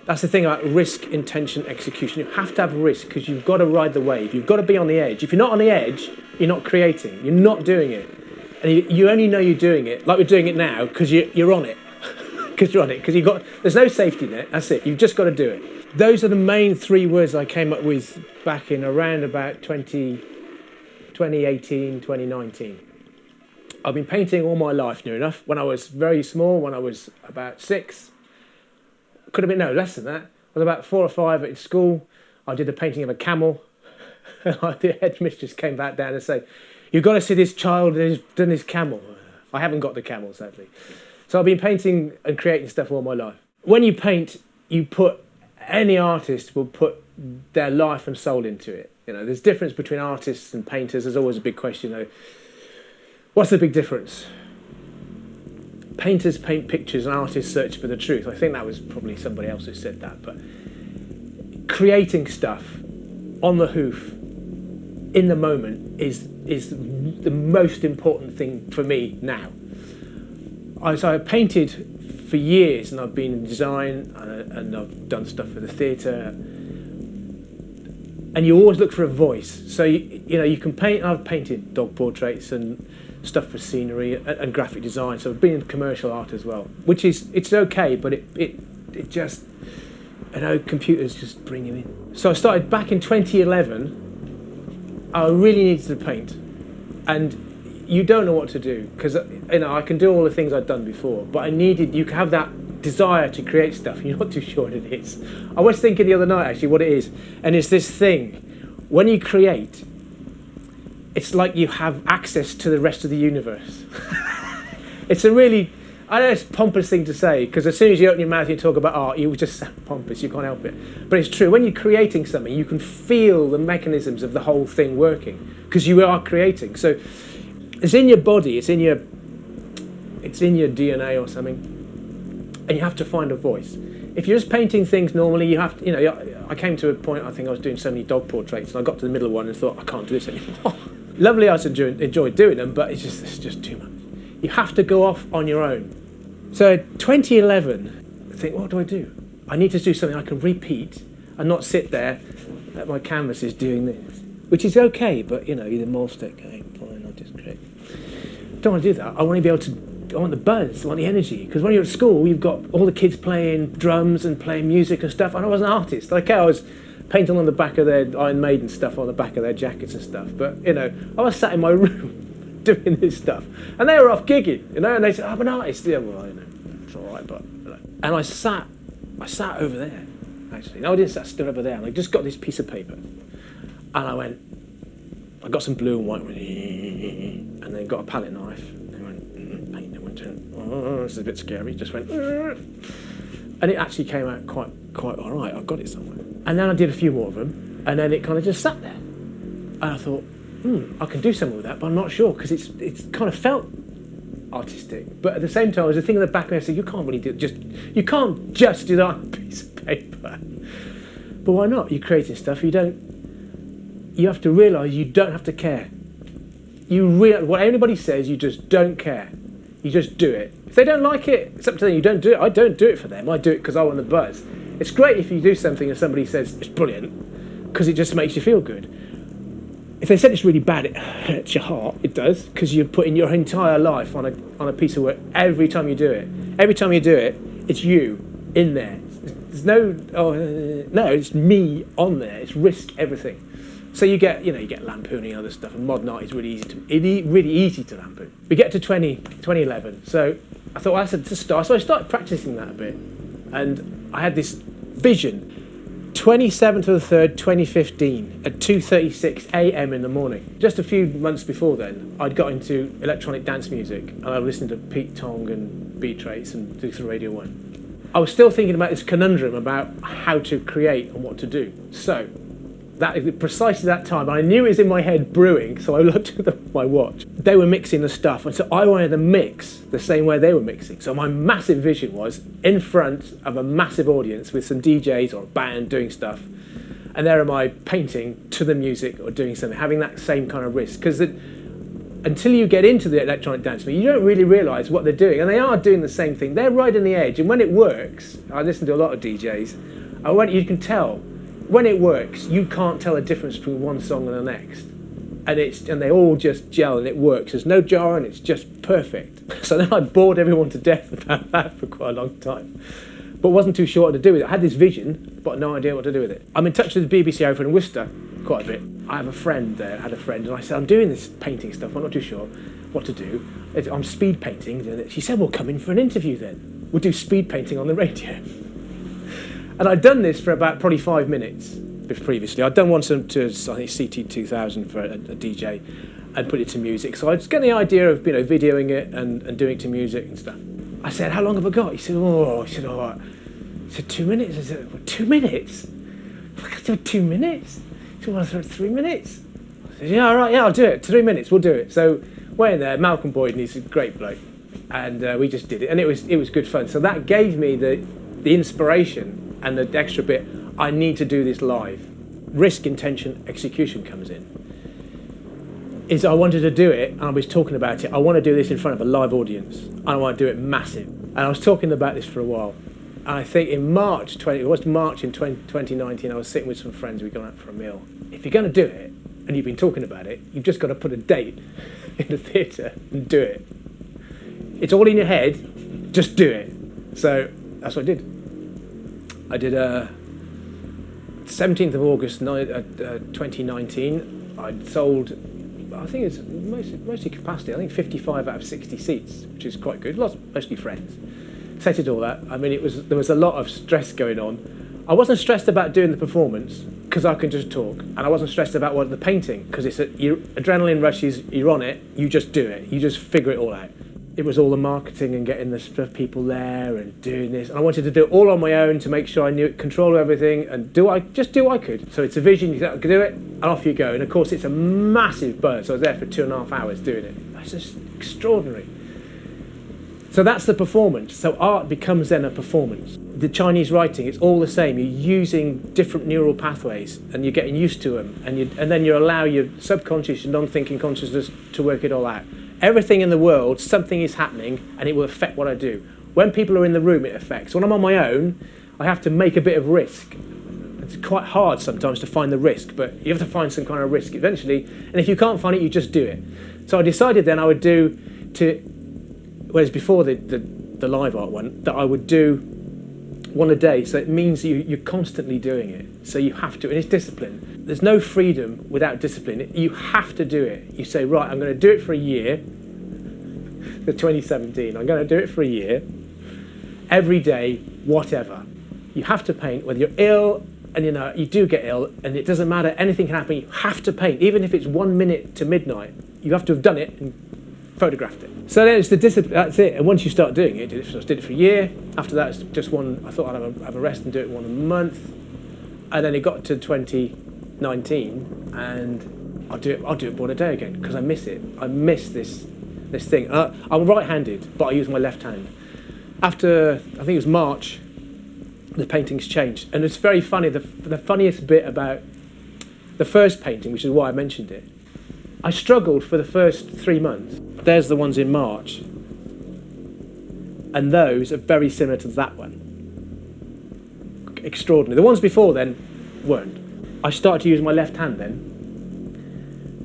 That's the thing about risk, intention, execution. You have to have risk because you've got to ride the wave. You've got to be on the edge. If you're not on the edge, you're not creating. You're not doing it. And you only know you're doing it, like we're doing it now, because you're on it. Because you're on it. Because there's no safety net. That's it. You've just got to do it. Those are the main three words I came up with back in around about 2018, 2019. I've been painting all my life, near enough. When I was very small, when I was about 6, could have been, no, less than that. I was about 4 or 5 at school. I did a painting of a camel. The headmistress came back down and said, "You've got to see this child who's done his camel." I haven't got the camel, sadly. So I've been painting and creating stuff all my life. When you paint, any artist will put their life and soul into it. You know, there's a difference between artists and painters. There's always a big question, though. What's the big difference? Painters paint pictures and artists search for the truth. I think that was probably somebody else who said that. But creating stuff on the hoof in the moment is the most important thing for me now. So I painted for years, and I've been in design, and I've done stuff for the theatre. And you always look for a voice. So you can paint. I've painted dog portraits and stuff for scenery and graphic design. So I've been in commercial art as well, which it's okay, but it just, computers just bring you in. So I started back in 2011. I really needed to paint, and you don't know what to do because I can do all the things I'd done before, but you have that desire to create stuff. You're not too sure what it is. I was thinking the other night actually what it is, and it's this thing when you create. It's like you have access to the rest of the universe. It's a really, I know it's a pompous thing to say, because as soon as you open your mouth and you talk about art, you just sound pompous, you can't help it. But it's true, when you're creating something, you can feel the mechanisms of the whole thing working, because you are creating. So it's in your body, it's in your DNA or something, and you have to find a voice. If you're just painting things normally, you have to, I came to a point, I think I was doing so many dog portraits, and I got to the middle of one and thought, I can't do this anymore. Lovely, I enjoyed doing them, but it's just too much. You have to go off on your own. So 2011, I think, what do I do? I need to do something I can repeat and not sit there at my canvases doing this, which is okay, but you're the more stick going, fine, I'll just create. Don't want to do that. I want to be able to, I want the buzz, I want the energy, because when you're at school, you've got all the kids playing drums and playing music and stuff, and I was an artist. I was painting on the back of their Iron Maiden stuff on the back of their jackets and stuff, but I was sat in my room doing this stuff, and they were off gigging, and they said, "I'm an artist." Yeah, well, it's all right, but and I sat over there, actually. No, I didn't sit, I stood over there, and I just got this piece of paper, and I got some blue and white, and then got a palette knife, and went paint. It went, oh, this is a bit scary. Just went, and it actually came out quite all right. I've got it somewhere. And then I did a few more of them, and then it kind of just sat there. And I thought, I can do something with that, but I'm not sure, because it's kind of felt artistic. But at the same time, there's a thing in the back of me that said, you can't can't just do that on a piece of paper. But why not? You're creating stuff. You have to realise you don't have to care. What anybody says, you just don't care. You just do it. If they don't like it, it's up to them. You don't do it. I don't do it for them. I do it because I want the buzz. It's great if you do something and somebody says it's brilliant, because it just makes you feel good. If they said it's really bad, it hurts your heart. It does, because you're putting your entire life on a piece of work every time you do it. Every time you do it, it's you in there. There's no, it's me on there. It's risk everything. So you get lampooning and other stuff, and modern art is really easy to lampoon. We get to 2011, so I thought, well, that's a start. So I started practicing that a bit, and I had this vision. 27th of the 3rd, 2015, at 2:36 a.m. in the morning. Just a few months before then, I'd got into electronic dance music, and I listened to Pete Tong and Beat Trace and do through Radio 1. I was still thinking about this conundrum about how to create and what to do. So, precisely that time, I knew it was in my head brewing, so I looked at my watch. They were mixing the stuff, and so I wanted to mix the same way they were mixing. So my massive vision was in front of a massive audience with some DJs or a band doing stuff, and there am I painting to the music or doing something, having that same kind of risk. Because until you get into the electronic dance music, you don't really realise what they're doing. And they are doing the same thing. They're riding the edge. And when it works, I listen to a lot of DJs, you can tell. When it works, you can't tell a difference between one song and the next. And they all just gel and it works. There's no jarring, it's just perfect. So then I bored everyone to death about that for quite a long time. But wasn't too sure what to do with it. I had this vision, but no idea what to do with it. I'm in touch with the BBC over in Worcester quite a bit. I have a friend there, had a friend, and I said, I'm doing this painting stuff, I'm not too sure what to do. I'm speed painting. She said, well, come in for an interview then. We'll do speed painting on the radio. And I'd done this for about probably 5 minutes previously. I'd done one to, I think, CT 2000 for a DJ and put it to music. So I was getting the idea of, videoing it and doing it to music and stuff. I said, how long have I got? He said, all right. I said, 2 minutes? I said, well, 2 minutes? I can do 2 minutes? He said, well, 3 minutes? I said, yeah, all right, yeah, I'll do it. 3 minutes, we'll do it. So we're in there, Malcolm Boyd, and he's a great bloke. And we just did it, and it was good fun. So that gave me the inspiration and the extra bit, I need to do this live. Risk, intention, execution comes in. I wanted to do it, and I was talking about it. I want to do this in front of a live audience. I want to do it massive. And I was talking about this for a while. And I think in March in 2019, I was sitting with some friends, we'd gone out for a meal. If you're going to do it, and you've been talking about it, you've just got to put a date in the theatre and do it. It's all in your head, just do it. So that's what I did. I did 17th of August 2019. I'd sold, I think it's mostly capacity, I think 55 out of 60 seats, which is quite good, mostly friends. Set it all up. I mean, there was a lot of stress going on. I wasn't stressed about doing the performance, because I can just talk, and I wasn't stressed about the painting, because your adrenaline rushes, you're on it, you just do it, you just figure it all out. It was all the marketing and getting the people there and doing this. And I wanted to do it all on my own to make sure I knew control everything and do what I could. So it's a vision, you do it, and off you go. And of course, it's a massive buzz. So I was there for 2.5 hours doing it. It's just extraordinary. So that's the performance. So art becomes then a performance. The Chinese writing, it's all the same. You're using different neural pathways and you're getting used to them. And then you allow your subconscious, your non-thinking consciousness to work it all out. Everything in the world, something is happening and it will affect what I do. When people are in the room, it affects. When I'm on my own, I have to make a bit of risk. It's quite hard sometimes to find the risk, but you have to find some kind of risk eventually. And if you can't find it, you just do it. So I decided then I would do, whereas before the live art one, that I would do one a day. So it means you're constantly doing it. So you have to, and it's discipline. There's no freedom without discipline. You have to do it. You say, right, I'm going to do it for a year. The 2017, I'm going to do it for a year. Every day, whatever. You have to paint, whether you're ill, and you do get ill, and it doesn't matter, anything can happen, you have to paint. Even if it's 1 minute to midnight, you have to have done it and photographed it. So there's the discipline, that's it. And once you start doing it, I did it for a year. After that, it's just one, I thought I'd have a rest and do it one a month. And then it got to 2019, and I'll do it one a day again, because I miss it. I miss this thing. I'm right-handed, but I use my left hand. After, I think it was March, the paintings changed. And it's very funny, the funniest bit about the first painting, which is why I mentioned it, I struggled for the first 3 months. There's the ones in March. And those are very similar to that one. Extraordinary. The ones before then weren't. I started to use my left hand then,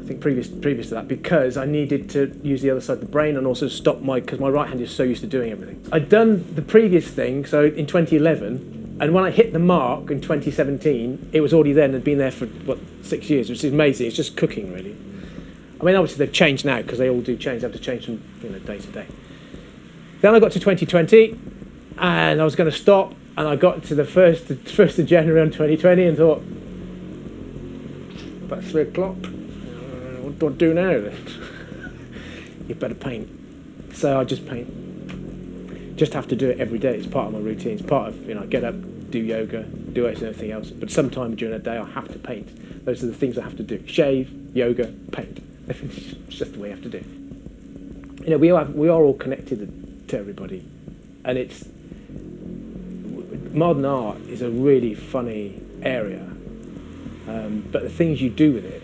I think previous to that, because I needed to use the other side of the brain and also stop because my right hand is so used to doing everything. I'd done the previous thing, so in 2011, and when I hit the mark in 2017, it was already then, and been there for, 6 years, which is amazing. It's just cooking, really. I mean, obviously they've changed now, because they all do change. They have to change from day to day. Then I got to 2020, and I was going to stop, and I got to the 1st of January on 2020 and thought, about 3 o'clock, what do I do now then? You better paint. So I just paint. Just have to do it every day. It's part of my routine. It's part of, I get up, do yoga, do everything else. But sometime during the day I have to paint. Those are the things I have to do. Shave, yoga, paint. It's just the way I have to do it. We are all connected to everybody. And modern art is a really funny area. But the things you do with it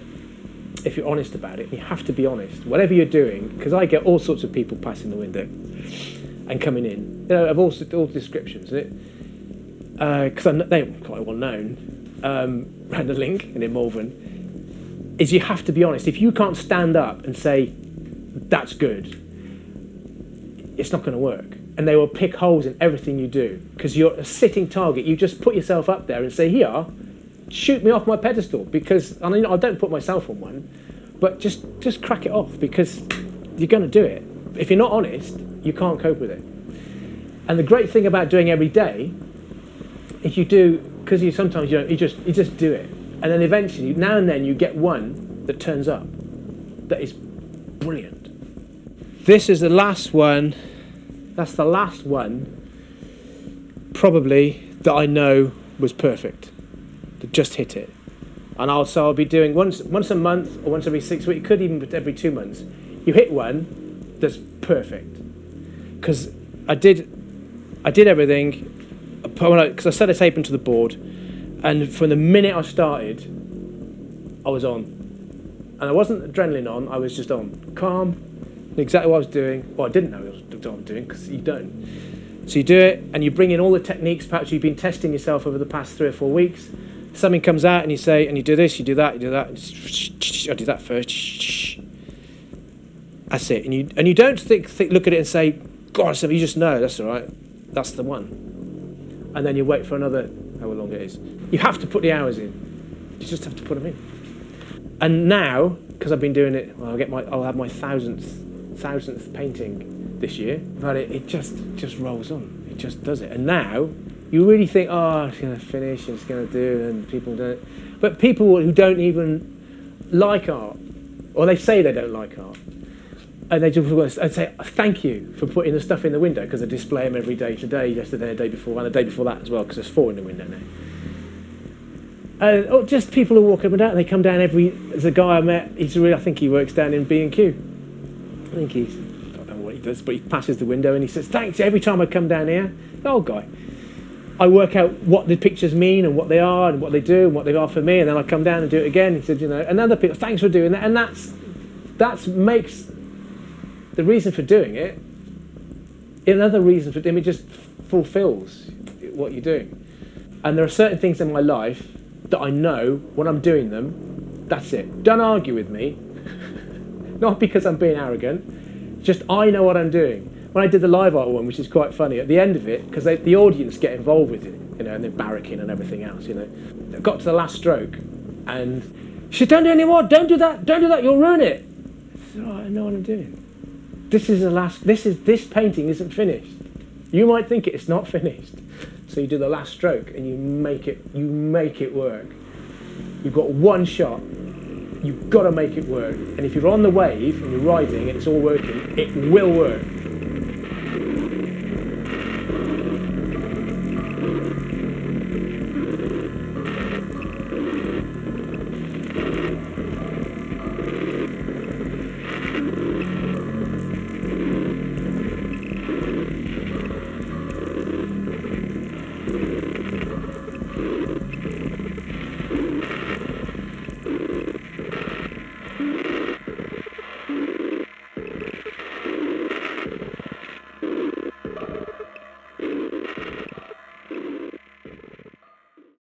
if you're honest about it. You have to be honest, whatever you're doing, because I get all sorts of people passing the window and coming in, of all descriptions, because they're quite well known around the link and in Malvern, is you have to be honest. If you can't stand up and say, that's good, it's not going to work. And they will pick holes in everything you do, because you're a sitting target. You just put yourself up there and say, here, shoot me off my pedestal, because I mean, I don't put myself on one, but just crack it off, because you're going to do it. If you're not honest, you can't cope with it. And the great thing about doing every day is you do, because you just do it, and then eventually, now and then, you get one that turns up that is brilliant. This is the last one. That's the last one, probably, that I know was perfect. That just hit it. And I'll be doing once a month or once every 6 weeks. It could even be every 2 months. You hit one that's perfect. Because I did everything. Because I set a tape into the board, and from the minute I started, I was on. And I wasn't adrenaline on. I was just on, calm. Exactly what I was doing. Well, I didn't know what I was doing, because you don't. So you do it, and you bring in all the techniques perhaps you've been testing yourself over the past 3 or 4 weeks. Something comes out, and you say, and you do this, you do that, you do that. I do that first. That's it. And you don't look at it and say, God, so you just know, that's all right. That's the one. And then you wait for another, however long it is. You have to put the hours in. You just have to put them in. And now, because I've been doing it, well, I'll have my thousandth painting this year, but it just rolls on. It just does it. And now you really think, oh, it's going to finish, it's going to do, and people don't. But people who don't even like art, or they say they don't like art, and they just want to say, thank you for putting the stuff in the window, because I display them every day, today, yesterday, the day before, and the day before that as well, because there's 4 in the window now. Or just people who walk up and down. They come down there's a guy I met. I think he works down in B&Q. I don't know what he does, but he passes the window and he says, thanks, every time I come down here. The old guy. I work out what the pictures mean and what they are and what they do and what they are for me, and then I come down and do it again. He said, and other people, thanks for doing that. And that makes the reason for doing it, another reason for doing it, just fulfills what you're doing. And there are certain things in my life that I know when I'm doing them, that's it. Don't argue with me. Not because I'm being arrogant, just I know what I'm doing. When I did the live art one, which is quite funny, at the end of it, because the audience get involved with it, and they're barracking and everything else, I got to the last stroke, and she said, don't do any more, don't do that, you'll ruin it. I said, I know what I'm doing. This painting isn't finished. You might think it's not finished. So you do the last stroke and you make it work. You've got one shot. You've got to make it work. And if you're on the wave and you're riding and it's all working, it will work.